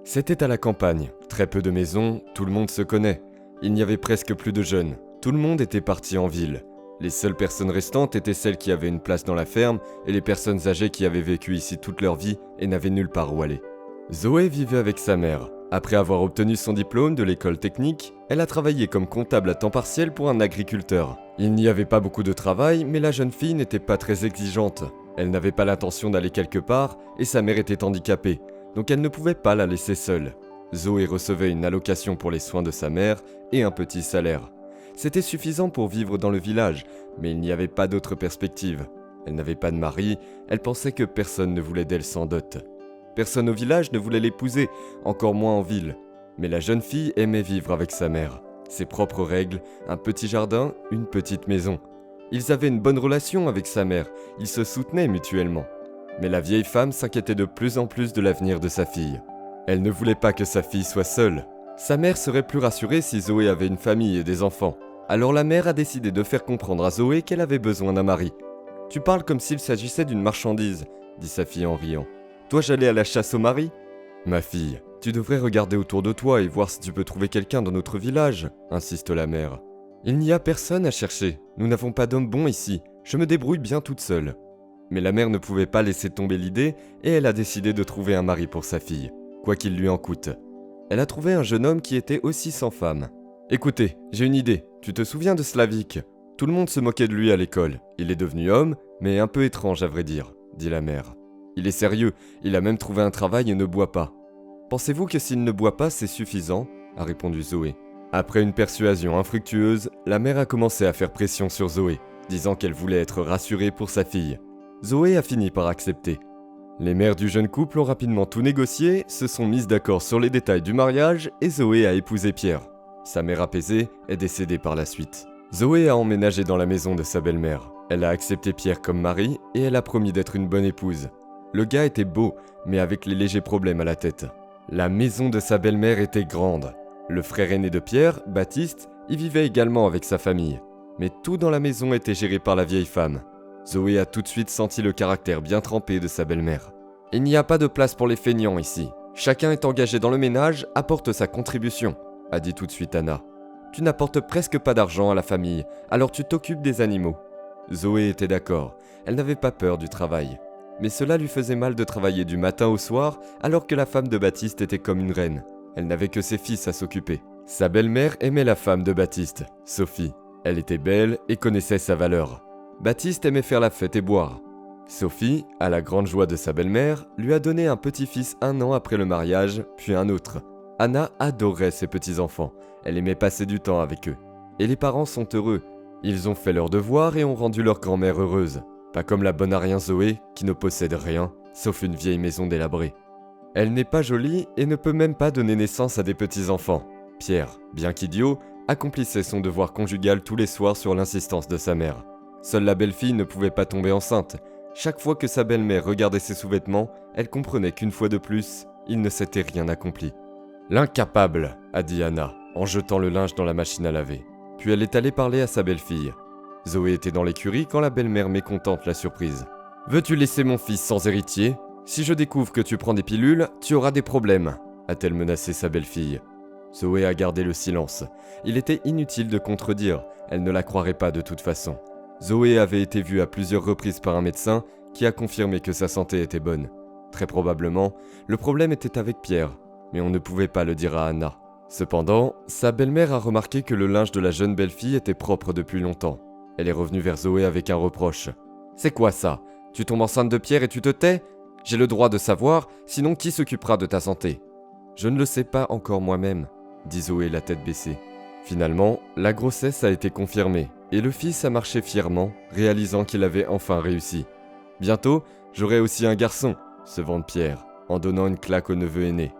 C'était à la campagne, très peu de maisons, tout le monde se connaît. Il n'y avait presque plus de jeunes, tout le monde était parti en ville. Les seules personnes restantes étaient celles qui avaient une place dans la ferme et les personnes âgées qui avaient vécu ici toute leur vie et n'avaient nulle part où aller. Zoé vivait avec sa mère. Après avoir obtenu son diplôme de l'école technique, elle a travaillé comme comptable à temps partiel pour un agriculteur. Il n'y avait pas beaucoup de travail, mais la jeune fille n'était pas très exigeante. Elle n'avait pas l'intention d'aller quelque part et sa mère était handicapée, donc elle ne pouvait pas la laisser seule. Zoé recevait une allocation pour les soins de sa mère et un petit salaire. C'était suffisant pour vivre dans le village, mais il n'y avait pas d'autre perspective. Elle n'avait pas de mari, elle pensait que personne ne voulait d'elle sans dot. Personne au village ne voulait l'épouser, encore moins en ville. Mais la jeune fille aimait vivre avec sa mère. Ses propres règles, un petit jardin, une petite maison. Ils avaient une bonne relation avec sa mère, ils se soutenaient mutuellement. Mais la vieille femme s'inquiétait de plus en plus de l'avenir de sa fille. Elle ne voulait pas que sa fille soit seule. Sa mère serait plus rassurée si Zoé avait une famille et des enfants. Alors la mère a décidé de faire comprendre à Zoé qu'elle avait besoin d'un mari. « Tu parles comme s'il s'agissait d'une marchandise », dit sa fille en riant. « Dois-je aller à la chasse au mari ?»« Ma fille, tu devrais regarder autour de toi et voir si tu peux trouver quelqu'un dans notre village, » insiste la mère. « Il n'y a personne à chercher, nous n'avons pas d'homme bon ici, je me débrouille bien toute seule. » Mais la mère ne pouvait pas laisser tomber l'idée et elle a décidé de trouver un mari pour sa fille, quoi qu'il lui en coûte. Elle a trouvé un jeune homme qui était aussi sans femme. « Écoutez, j'ai une idée, tu te souviens de Slavik ? Tout le monde se moquait de lui à l'école, il est devenu homme, mais un peu étrange à vrai dire, » dit la mère. « Il est sérieux, il a même trouvé un travail et ne boit pas. »« Pensez-vous que s'il ne boit pas, c'est suffisant ?» a répondu Zoé. Après une persuasion infructueuse, la mère a commencé à faire pression sur Zoé, disant qu'elle voulait être rassurée pour sa fille. Zoé a fini par accepter. Les mères du jeune couple ont rapidement tout négocié, se sont mises d'accord sur les détails du mariage et Zoé a épousé Pierre. Sa mère apaisée est décédée par la suite. Zoé a emménagé dans la maison de sa belle-mère. Elle a accepté Pierre comme mari et elle a promis d'être une bonne épouse. Le gars était beau, mais avec les légers problèmes à la tête. La maison de sa belle-mère était grande. Le frère aîné de Pierre, Baptiste, y vivait également avec sa famille. Mais tout dans la maison était géré par la vieille femme. Zoé a tout de suite senti le caractère bien trempé de sa belle-mère. « Il n'y a pas de place pour les feignants ici. Chacun est engagé dans le ménage, apporte sa contribution, » a dit tout de suite Anna. « Tu n'apportes presque pas d'argent à la famille, alors tu t'occupes des animaux. » Zoé était d'accord, elle n'avait pas peur du travail. Mais cela lui faisait mal de travailler du matin au soir, alors que la femme de Baptiste était comme une reine. Elle n'avait que ses fils à s'occuper. Sa belle-mère aimait la femme de Baptiste, Sophie. Elle était belle et connaissait sa valeur. Baptiste aimait faire la fête et boire. Sophie, à la grande joie de sa belle-mère, lui a donné un petit-fils 1 an après le mariage, puis un autre. Anna adorait ses petits-enfants, elle aimait passer du temps avec eux. Et les parents sont heureux. Ils ont fait leurs devoirs et ont rendu leur grand-mère heureuse. Pas comme la bonne à rien Zoé, qui ne possède rien, sauf une vieille maison délabrée. Elle n'est pas jolie et ne peut même pas donner naissance à des petits-enfants. Pierre, bien qu'idiot, accomplissait son devoir conjugal tous les soirs sur l'insistance de sa mère. Seule la belle-fille ne pouvait pas tomber enceinte. Chaque fois que sa belle-mère regardait ses sous-vêtements, elle comprenait qu'une fois de plus, il ne s'était rien accompli. « L'incapable !» a dit Anna, en jetant le linge dans la machine à laver. Puis elle est allée parler à sa belle-fille. Zoé était dans l'écurie quand la belle-mère mécontente la surprise. « Veux-tu laisser mon fils sans héritier ? Si je découvre que tu prends des pilules, tu auras des problèmes !» a-t-elle menacé sa belle-fille. Zoé a gardé le silence. Il était inutile de contredire, elle ne la croirait pas de toute façon. Zoé avait été vue à plusieurs reprises par un médecin qui a confirmé que sa santé était bonne. Très probablement, le problème était avec Pierre, mais on ne pouvait pas le dire à Anna. Cependant, sa belle-mère a remarqué que le linge de la jeune belle-fille était propre depuis longtemps. Elle est revenue vers Zoé avec un reproche. « C'est quoi ça ? Tu tombes enceinte de Pierre et tu te tais ? J'ai le droit de savoir, sinon qui s'occupera de ta santé ?»« Je ne le sais pas encore moi-même, » dit Zoé la tête baissée. Finalement, la grossesse a été confirmée, et le fils a marché fièrement, réalisant qu'il avait enfin réussi. « Bientôt, j'aurai aussi un garçon », se vante Pierre, en donnant une claque au neveu aîné.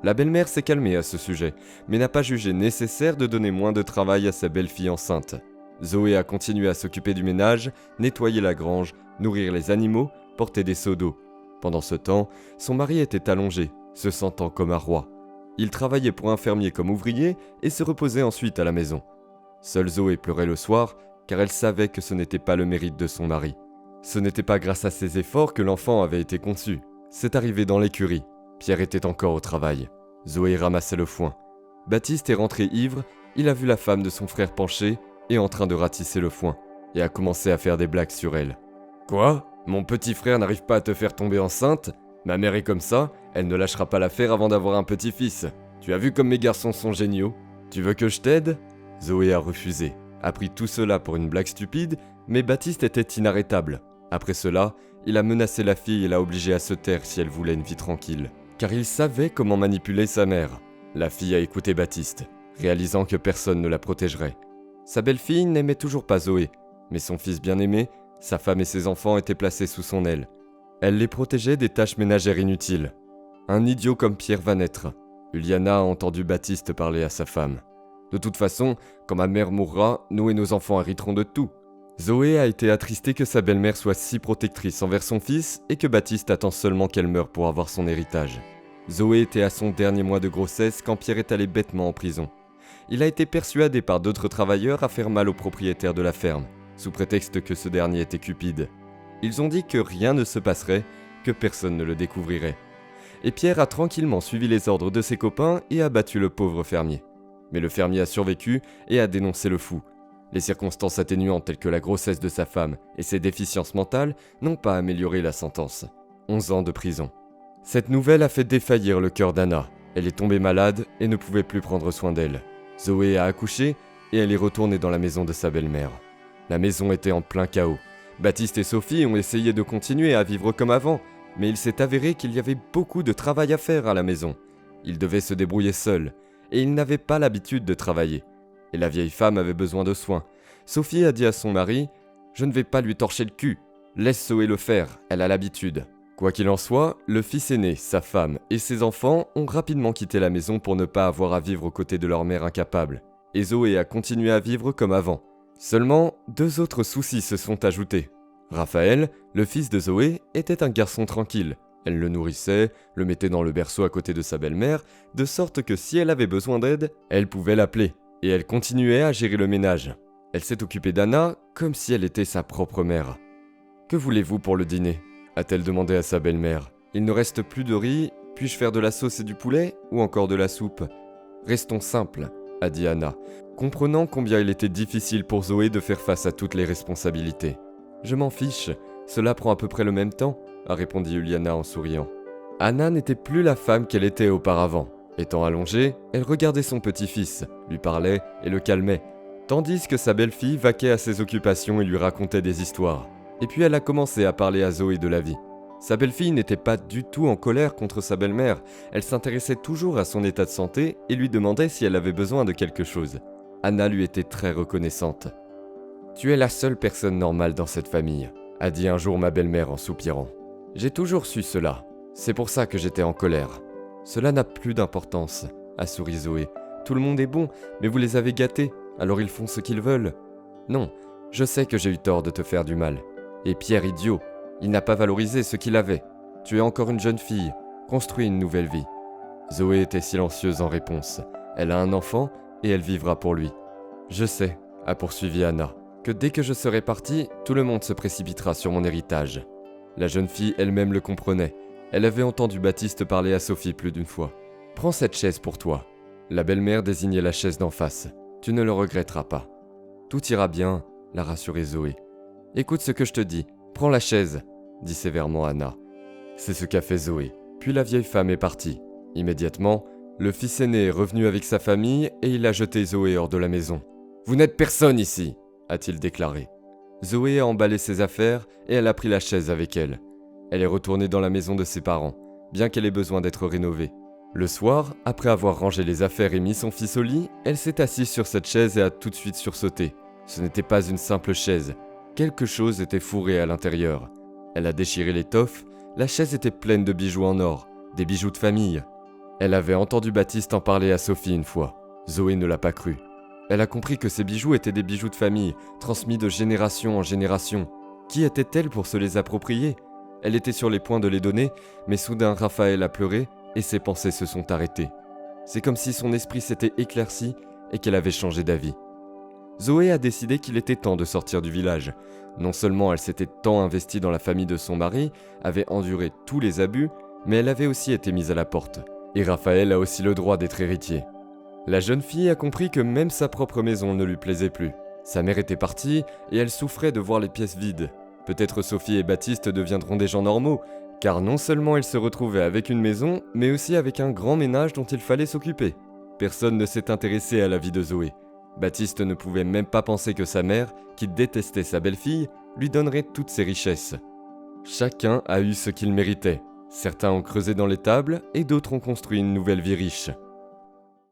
La belle-mère s'est calmée à ce sujet, mais n'a pas jugé nécessaire de donner moins de travail à sa belle-fille enceinte. Zoé a continué à s'occuper du ménage, nettoyer la grange, nourrir les animaux, porter des seaux d'eau. Pendant ce temps, son mari était allongé, se sentant comme un roi. Il travaillait pour un fermier comme ouvrier et se reposait ensuite à la maison. Seule Zoé pleurait le soir, car elle savait que ce n'était pas le mérite de son mari. Ce n'était pas grâce à ses efforts que l'enfant avait été conçu. C'est arrivé dans l'écurie. Pierre était encore au travail. Zoé ramassait le foin. Baptiste est rentré ivre, il a vu la femme de son frère penchée et en train de ratisser le foin, et a commencé à faire des blagues sur elle. Quoi ? Mon petit frère n'arrive pas à te faire tomber enceinte ? Ma mère est comme ça, elle ne lâchera pas l'affaire avant d'avoir un petit-fils. Tu as vu comme mes garçons sont géniaux ? Tu veux que je t'aide ? Zoé a refusé, a pris tout cela pour une blague stupide, mais Baptiste était inarrêtable. Après cela, il a menacé la fille et l'a obligée à se taire si elle voulait une vie tranquille, car il savait comment manipuler sa mère. La fille a écouté Baptiste, réalisant que personne ne la protégerait. Sa belle-fille n'aimait toujours pas Zoé, mais son fils bien-aimé, sa femme et ses enfants étaient placés sous son aile. Elle les protégeait des tâches ménagères inutiles. Un idiot comme Pierre va naître. Uliana a entendu Baptiste parler à sa femme. De toute façon, quand ma mère mourra, nous et nos enfants hériterons de tout. Zoé a été attristée que sa belle-mère soit si protectrice envers son fils et que Baptiste attend seulement qu'elle meure pour avoir son héritage. Zoé était à son dernier mois de grossesse quand Pierre est allé bêtement en prison. Il a été persuadé par d'autres travailleurs à faire mal au propriétaire de la ferme, sous prétexte que ce dernier était cupide. Ils ont dit que rien ne se passerait, que personne ne le découvrirait. Et Pierre a tranquillement suivi les ordres de ses copains et a battu le pauvre fermier. Mais le fermier a survécu et a dénoncé le fou. Les circonstances atténuantes telles que la grossesse de sa femme et ses déficiences mentales n'ont pas amélioré la sentence. 11 ans de prison. Cette nouvelle a fait défaillir le cœur d'Anna. Elle est tombée malade et ne pouvait plus prendre soin d'elle. Zoé a accouché et elle est retournée dans la maison de sa belle-mère. La maison était en plein chaos. Baptiste et Sophie ont essayé de continuer à vivre comme avant, mais il s'est avéré qu'il y avait beaucoup de travail à faire à la maison. Ils devaient se débrouiller seuls, et ils n'avaient pas l'habitude de travailler. Et la vieille femme avait besoin de soins. Sophie a dit à son mari « Je ne vais pas lui torcher le cul, laisse Zoé le faire, elle a l'habitude ». Quoi qu'il en soit, le fils aîné, sa femme et ses enfants ont rapidement quitté la maison pour ne pas avoir à vivre aux côtés de leur mère incapable. Et Zoé a continué à vivre comme avant. Seulement, 2 autres soucis se sont ajoutés. Raphaël, le fils de Zoé, était un garçon tranquille. Elle le nourrissait, le mettait dans le berceau à côté de sa belle-mère, de sorte que si elle avait besoin d'aide, elle pouvait l'appeler. Et elle continuait à gérer le ménage. Elle s'est occupée d'Anna comme si elle était sa propre mère. « Que voulez-vous pour le dîner ?» a-t-elle demandé à sa belle-mère. « Il ne reste plus de riz, puis-je faire de la sauce et du poulet, ou encore de la soupe ?»« Restons simples, » a dit Anna, comprenant combien il était difficile pour Zoé de faire face à toutes les responsabilités. « Je m'en fiche, cela prend à peu près le même temps, » a répondu Uliana en souriant. Anna n'était plus la femme qu'elle était auparavant. Étant allongée, elle regardait son petit-fils, lui parlait et le calmait, tandis que sa belle-fille vaquait à ses occupations et lui racontait des histoires. Et puis elle a commencé à parler à Zoé de la vie. Sa belle-fille n'était pas du tout en colère contre sa belle-mère, elle s'intéressait toujours à son état de santé et lui demandait si elle avait besoin de quelque chose. Anna lui était très reconnaissante. « Tu es la seule personne normale dans cette famille », a dit un jour ma belle-mère en soupirant. « J'ai toujours su cela, c'est pour ça que j'étais en colère. »« Cela n'a plus d'importance, » a souri Zoé. « Tout le monde est bon, mais vous les avez gâtés, alors ils font ce qu'ils veulent. »« Non, je sais que j'ai eu tort de te faire du mal. Et Pierre idiot, il n'a pas valorisé ce qu'il avait. Tu es encore une jeune fille, construis une nouvelle vie. » Zoé était silencieuse en réponse. Elle a un enfant et elle vivra pour lui. « Je sais, » a poursuivi Anna, « que dès que je serai partie, tout le monde se précipitera sur mon héritage. » La jeune fille elle-même le comprenait. Elle avait entendu Baptiste parler à Sophie plus d'une fois. « Prends cette chaise pour toi. » La belle-mère désignait la chaise d'en face. « Tu ne le regretteras pas. »« Tout ira bien, » l'a rassurée Zoé. « Écoute ce que je te dis. Prends la chaise, » dit sévèrement Anna. C'est ce qu'a fait Zoé. Puis la vieille femme est partie. Immédiatement, le fils aîné est revenu avec sa famille et il a jeté Zoé hors de la maison. « Vous n'êtes personne ici !» a-t-il déclaré. Zoé a emballé ses affaires et elle a pris la chaise avec elle. Elle est retournée dans la maison de ses parents, bien qu'elle ait besoin d'être rénovée. Le soir, après avoir rangé les affaires et mis son fils au lit, elle s'est assise sur cette chaise et a tout de suite sursauté. Ce n'était pas une simple chaise. Quelque chose était fourré à l'intérieur. Elle a déchiré l'étoffe, la chaise était pleine de bijoux en or, des bijoux de famille. Elle avait entendu Baptiste en parler à Sophie une fois. Zoé ne l'a pas cru. Elle a compris que ces bijoux étaient des bijoux de famille, transmis de génération en génération. Qui était-elle pour se les approprier ? Elle était sur les points de les donner, mais soudain Raphaël a pleuré et ses pensées se sont arrêtées. C'est comme si son esprit s'était éclairci et qu'elle avait changé d'avis. Zoé a décidé qu'il était temps de sortir du village. Non seulement elle s'était tant investie dans la famille de son mari, avait enduré tous les abus, mais elle avait aussi été mise à la porte. Et Raphaël a aussi le droit d'être héritier. La jeune fille a compris que même sa propre maison ne lui plaisait plus. Sa mère était partie et elle souffrait de voir les pièces vides. Peut-être Sophie et Baptiste deviendront des gens normaux, car non seulement ils se retrouvaient avec une maison, mais aussi avec un grand ménage dont il fallait s'occuper. Personne ne s'est intéressé à la vie de Zoé. Baptiste ne pouvait même pas penser que sa mère, qui détestait sa belle-fille, lui donnerait toutes ses richesses. Chacun a eu ce qu'il méritait. Certains ont creusé dans l'étable et d'autres ont construit une nouvelle vie riche.